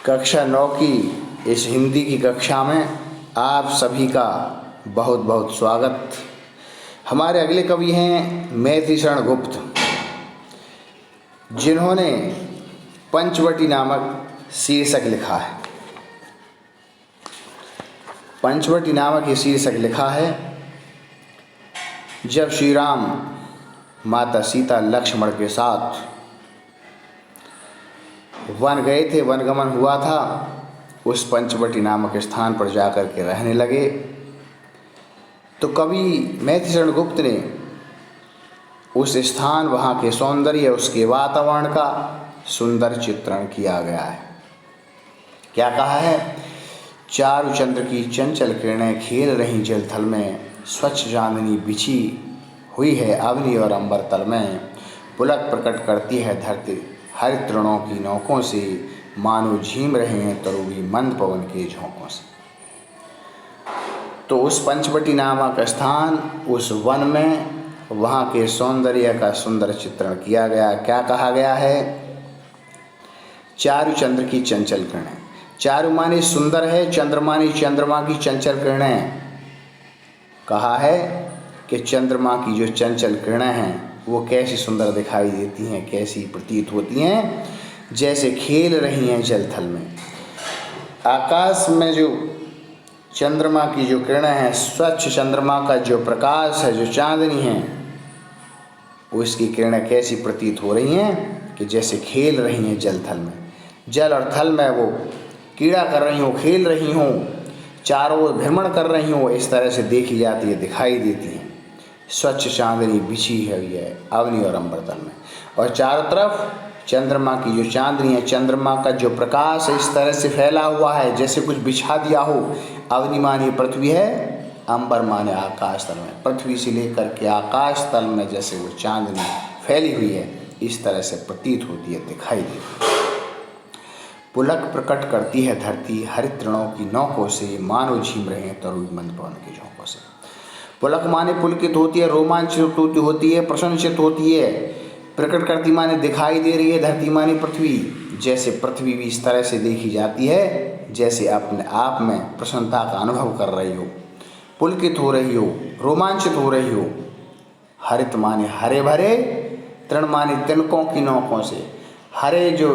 कक्षा 9 की इस हिंदी की कक्षा में आप सभी का बहुत बहुत स्वागत। हमारे अगले कवि हैं मैथिलीशरण गुप्त, जिन्होंने पंचवटी नामक शीर्षक लिखा है। पंचवटी नामक ये शीर्षक लिखा है। जब श्री राम माता सीता लक्ष्मण के साथ वन गए थे, वनगमन हुआ था, उस पंचवटी नामक स्थान पर जाकर के रहने लगे, तो कवि मैथिलीशरण गुप्त ने उस स्थान, वहाँ के सौंदर्य, उसके वातावरण का सुंदर चित्रण किया गया है। क्या कहा है? चारु चंद्र की चंचल किरणें खेल रही जल थल में, स्वच्छ चांदनी बिछी हुई है अवनी और अंबर तल में, पुलक प्रकट करती है धरती हरित तृणों की नोकों से, मानो झीम रहे हैं तरुवी मंद पवन के झोंकों से। तो उस पंचवटी नामक स्थान, उस वन में, वहाँ के सौंदर्य का सुंदर चित्रण किया गया। क्या कहा गया है? चारु चंद्र की चंचल किरणें। चारु माने सुंदर है, चंद्र माने चंद्रमा की चंचल किरणें। कहा है कि चंद्रमा की जो चंचल किरणें हैं वो कैसी सुंदर दिखाई देती हैं, कैसी प्रतीत होती हैं, जैसे खेल रही हैं जल थल में। आकाश में जो चंद्रमा की जो किरणें हैं, स्वच्छ चंद्रमा का जो प्रकाश है, जो चांदनी है, उसकी किरणें कैसी प्रतीत हो रही हैं कि जैसे खेल रही हैं जल थल में। जल और थल में वो क्रीड़ा कर रही हों, खेल रही हों, चारों ओर भ्रमण कर रही हों, इस तरह से देखी जाती है, दिखाई देती हैं। स्वच्छ चांदनी बिछी हुई है अवनी और अंबर तल में, और चारों तरफ चंद्रमा की जो चांदनी है, चंद्रमा का जो प्रकाश है, इस तरह से फैला हुआ है जैसे कुछ बिछा दिया हो। अवनी माने पृथ्वी है, अंबर माने आकाश तल में। पृथ्वी से लेकर के आकाश तल में जैसे वो चांदनी फैली हुई है, इस तरह से प्रतीत होती है, दिखाई देती है। पुलक प्रकट करती है धरती हरित तृणों की नोकों से, मानो झीम रहे हैं तरुवी मंद पवन के झोंकों से। पुलक माने पुलकित होती है, रोमांचित होती है, प्रशंसित होती है। प्रकट करती माने दिखाई दे रही है, धरती माने पृथ्वी, जैसे पृथ्वी भी इस तरह से देखी जाती है जैसे अपने आप में प्रसन्नता का अनुभव कर रही हो, पुलकित हो रही हो, रोमांचित हो रही हो। हरित माने हरे भरे, तृण माने तिनकों की नोकों से। हरे जो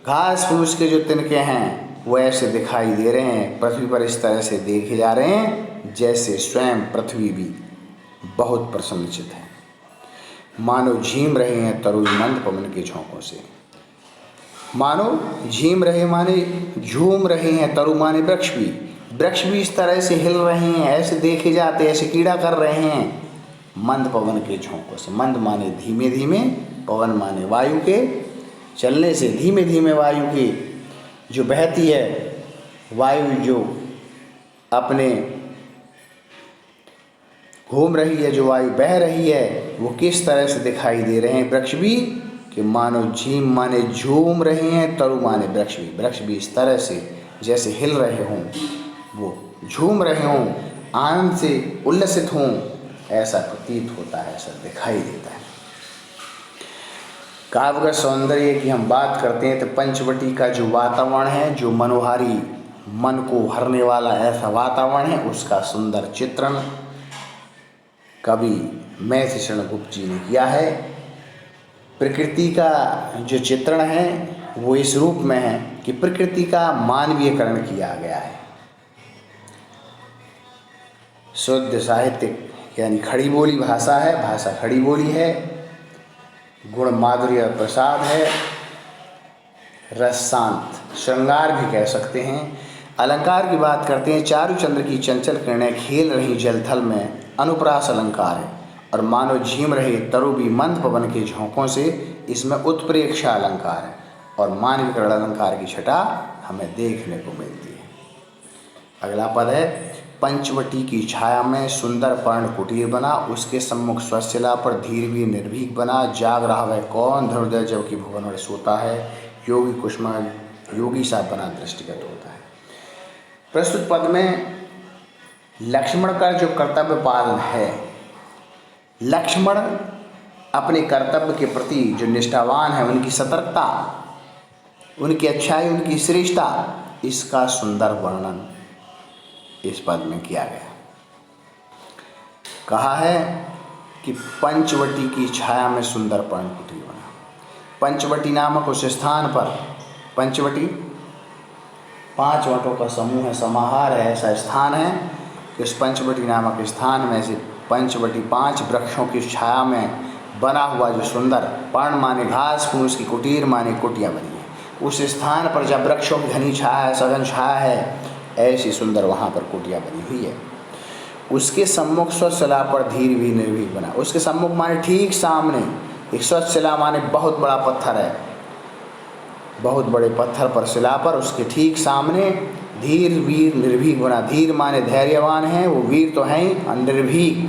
घास फूस के जो तिनके हैं वो ऐसे दिखाई दे रहे हैं, पृथ्वी पर इस तरह से देखे जा रहे हैं जैसे स्वयं पृथ्वी भी बहुत प्रसन्नचित है। मानो झीम रहे हैं तरुवी मंद पवन के झोंकों से। मानो झीम रहे माने झूम रहे हैं, तरु माने वृक्ष भी इस तरह से हिल रहे हैं, ऐसे देखे जाते, ऐसे क्रीड़ा कर रहे हैं मंद पवन के झोंकों से। मंद माने धीमे धीमे, पवन माने वायु के चलने से, धीमे धीमे वायु की जो बहती है, वायु जो अपने घूम रही है, जो वायु बह रही है, वो किस तरह से दिखाई दे रहे हैं। वृक्ष भी कि मानो झीम माने झूम रहे हैं, तरु माने वृक्ष भी इस तरह से जैसे हिल रहे हों, वो झूम रहे हों, आनंद से उल्लसित हों, ऐसा प्रतीत होता है, ऐसा दिखाई देता है। काव्य का सौंदर्य की हम बात करते हैं तो पंचवटी का जो वातावरण है, जो मनोहारी, मन को हरने वाला ऐसा वातावरण है, उसका सुंदर चित्रण कवि मैथिलीशरण गुप्त जी ने किया है। प्रकृति का जो चित्रण है वो इस रूप में है कि प्रकृति का मानवीयकरण किया गया है। शुद्ध साहित्यिक यानी खड़ी बोली भाषा है, भाषा खड़ी बोली है, गुण माधुर्य प्रसाद है, रस शांत श्रृंगार भी कह सकते हैं। अलंकार की बात करते हैं, चारु चंद्र की चंचल किरणें खेल रही जल थल में, अनुप्रास अलंकार है। और मानो झीम रहे तरुवी मंद पवन के झोंकों से, इसमें उत्प्रेक्षा अलंकार है और मानवीकरण अलंकार की छटा हमें देखने को मिलती है। अगला पद है, पंचवटी की छाया में सुंदर पर्ण कुटीर बना, उसके सम्मुख स्वशिला पर धीर भी निर्भीक बना, जाग रहा वह कौन ध्रुवदय जबकि भुवन में सोता है, योगी कुष्मा योगी सा बना दृष्टिगत होता है। प्रस्तुत पद में लक्ष्मण का जो कर्तव्य पालन है, लक्ष्मण अपने कर्तव्य के प्रति जो निष्ठावान है, उनकी सतर्कता, उनकी अच्छाई, उनकी श्रेष्ठता, इसका सुंदर वर्णन इस पद में किया गया। कहा है कि पंचवटी की छाया में सुंदर पर्णकुटीर बना। पंचवटी नामक उस स्थान पर, पंचवटी 5 वटों का समूह है, समाहार है, ऐसा स्थान है कि उस पंचवटी नामक स्थान में से पंचवटी 5 वृक्षों की छाया में बना हुआ जो सुंदर पर्ण माने घास फूस की, कुटीर माने कुटिया बनी है। उस स्थान पर जब वृक्षों की घनी छाया है, सघन छाया है, ऐसी सुंदर वहाँ पर कुटिया बनी हुई है। उसके सम्मुख स्वच्छ शिला पर धीर भी निर्भीक बना। उसके सम्मुख माने ठीक सामने एक स्वच्छ शिला माने बहुत बड़ा पत्थर है, बहुत बड़े पत्थर पर, शिला पर, उसके ठीक सामने धीर वीर निर्भीक बना। धीर माने धैर्यवान है, वो वीर तो हैं ही, निर्भीक,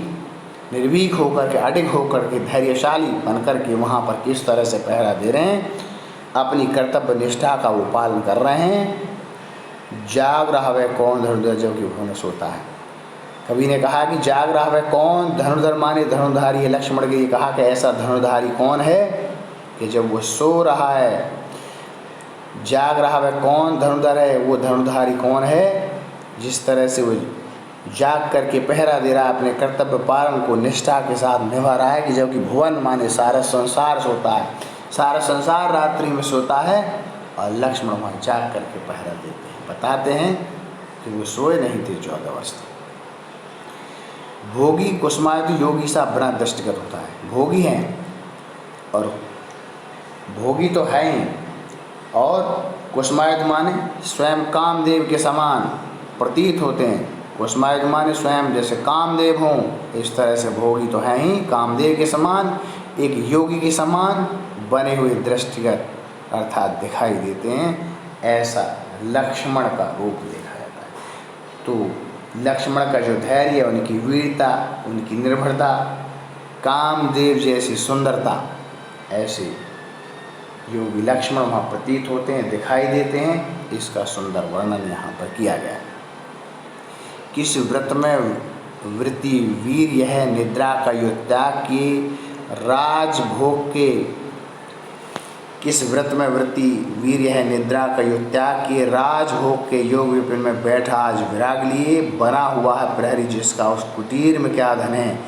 निर्भीक होकर के, अडिग होकर के, धैर्यशाली बनकर के वहाँ पर किस तरह से पहरा दे रहे हैं, अपनी कर्तव्य निष्ठा का वो पालन कर रहे हैं। जाग रहा वह कौन धनुर्धर जबकि भुवन सोता है। कवि ने कहा कि जाग रहा वह कौन, धनुर्धर माने धनुर्धारी है। लक्ष्मण के लिए कहा कि ऐसा धनुर्धारी कौन है कि जब वो सो रहा है, जाग रहा वह कौन धनुर्धर है, वो धनुर्धारी कौन है जिस तरह से वो जाग करके पहरा दे रहा है, अपने कर्तव्य पालन को निष्ठा के साथ निभा रहा है, कि जबकि भुवन माने सारा संसार सोता है, सारा संसार रात्रि में सोता है और लक्ष्मण वहाँ जाग करके पहरा देते हैं। बताते हैं कि वो सोए नहीं थे 14 वर्ष तक। भोगी कुसुमायत योगी सा बना दृष्टिगत होता है। भोगी हैं और भोगी तो है ही, और कुसुमायत माने स्वयं कामदेव के समान प्रतीत होते हैं। कुसुमायत माने स्वयं जैसे कामदेव हों, इस तरह से भोगी तो हैं ही, कामदेव के समान, एक योगी के समान बने हुए दृष्टिगत अर्थात दिखाई देते हैं। ऐसा लक्ष्मण का रूप देखा जाता है। तो लक्ष्मण का जो धैर्य, उनकी वीरता, उनकी निर्भरता, कामदेव जैसी सुंदरता, ऐसे योगी लक्ष्मण वहाँ प्रतीत होते हैं, दिखाई देते हैं। इसका सुंदर वर्णन यहाँ पर किया गया है। किस व्रत में वृत्ति वीर यह निद्रा का यो त्याग किए राजभोग के, किस व्रत में वृत्ति वीर यह निद्रा का यो त्याग किए राजभोग के योग विपिन में बैठा आज विराग लिए। बना हुआ है प्रहरी जिसका उस कुटीर में क्या धन है,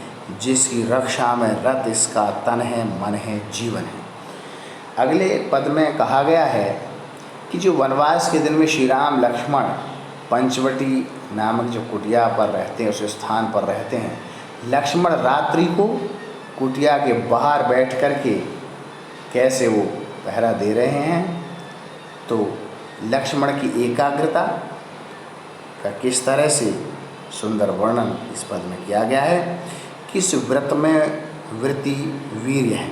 जिसकी रक्षा में रत इसका तन है, मन है, जीवन है। अगले पद में कहा गया है कि जो वनवास के दिन में श्री राम लक्ष्मण पंचवटी नामक जो कुटिया पर रहते हैं, उस स्थान पर रहते हैं, लक्ष्मण रात्रि को कुटिया के बाहर बैठ कर के कैसे वो पहरा दे रहे हैं। तो लक्ष्मण की एकाग्रता का किस तरह से सुंदर वर्णन इस पद में किया गया है। किस व्रत में वृत्ति वीर्य है,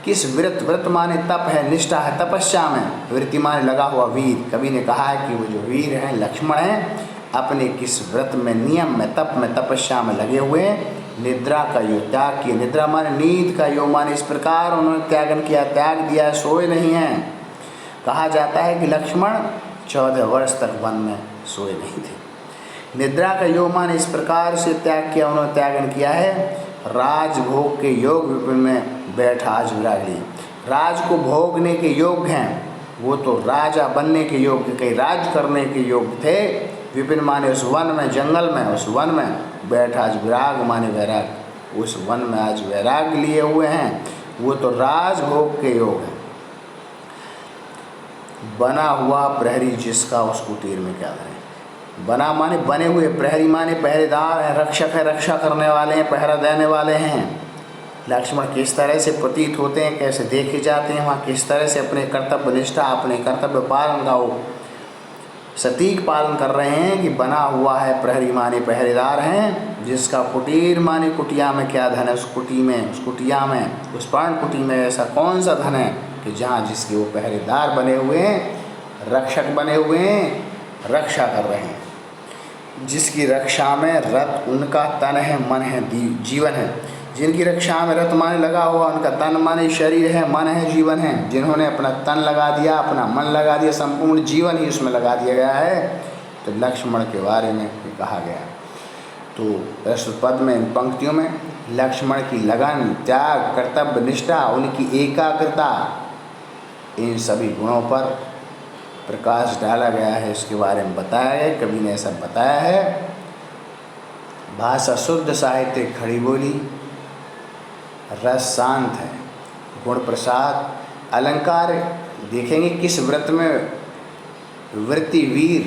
किस व्रत, व्रत माने तप है, निष्ठा है, तपस्या में, वृत्ति माने लगा हुआ वीर। कवि ने कहा है कि वो जो वीर हैं लक्ष्मण हैं, अपने किस व्रत में, नियम में, तप में, तपस्या में लगे हुए हैं। निद्रा का यो त्याग किया, निद्रा माने नींद का यो माने इस प्रकार उन्होंने त्यागन किया, त्याग दिया, सोए नहीं हैं। कहा जाता है कि लक्ष्मण 14 वर्ष तक वन में सोए नहीं थे। निद्रा का यो माने इस प्रकार से त्याग किया, उन्होंने त्यागन किया है। राजभोग के योग विपिन में बैठा आज विराग लिए। राज को भोगने के योग्य हैं, वो तो राजा बनने के योग्य, कई राज करने के योग्य थे। विपिन माने उस वन में, जंगल में, उस वन में बैठा आज विराग माने वैराग, उस वन में आज वैराग लिए हुए हैं, वो तो राजभोग के योग हैं। बना हुआ प्रहरी जिसका उस कुटीर में क्या धन है। बना माने बने हुए, प्रहरी माने पहरेदार हैं, रक्षक है, रक्षा करने वाले हैं, पहरा देने वाले हैं। लक्ष्मण किस तरह से प्रतीत होते हैं, कैसे देखे जाते हैं, वहाँ किस तरह से अपने कर्तव्य निष्ठा, अपने कर्तव्य पालन का वो सटीक पालन कर रहे हैं। कि बना हुआ है प्रहरी माने पहरेदार हैं, जिसका कुटीर माने कुटिया में क्या धन है, उस कुटी में, उस कुटिया में, उस पर्ण कुटी में ऐसा कौन सा धन है कि जहाँ जिसके वो पहरेदार बने हुए हैं, रक्षक बने हुए हैं, रक्षा कर रहे हैं। जिसकी रक्षा में रत उनका तन है, मन है, जीवन है। जिनकी रक्षा में रत माने लगा हुआ, उनका तन माने शरीर है, मन है, जीवन है। जिन्होंने अपना तन लगा दिया, अपना मन लगा दिया, संपूर्ण जीवन ही उसमें लगा दिया गया है, तो लक्ष्मण के बारे में कहा गया। तो प्रस्तुत पद में, इन पंक्तियों में लक्ष्मण की लगन, त्याग, कर्तव्य निष्ठा, उनकी एकाग्रता, इन सभी गुणों पर प्रकाश डाला गया है, उसके बारे में बताया है। कवि ने ऐसा बताया है। भाषा शुद्ध, साहित्य खड़ी बोली, रस शांत है, गुण प्रसाद। अलंकार देखेंगे किस व्रत में वृत्ति वीर,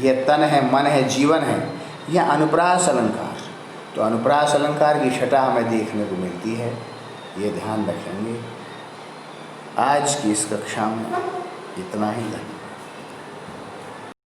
यह तन है, मन है, जीवन है, यह अनुप्रास अलंकार। तो अनुप्रास अलंकार की छटा हमें देखने को मिलती है, ये ध्यान रखेंगे। आज की इस कक्षा में इतना ही।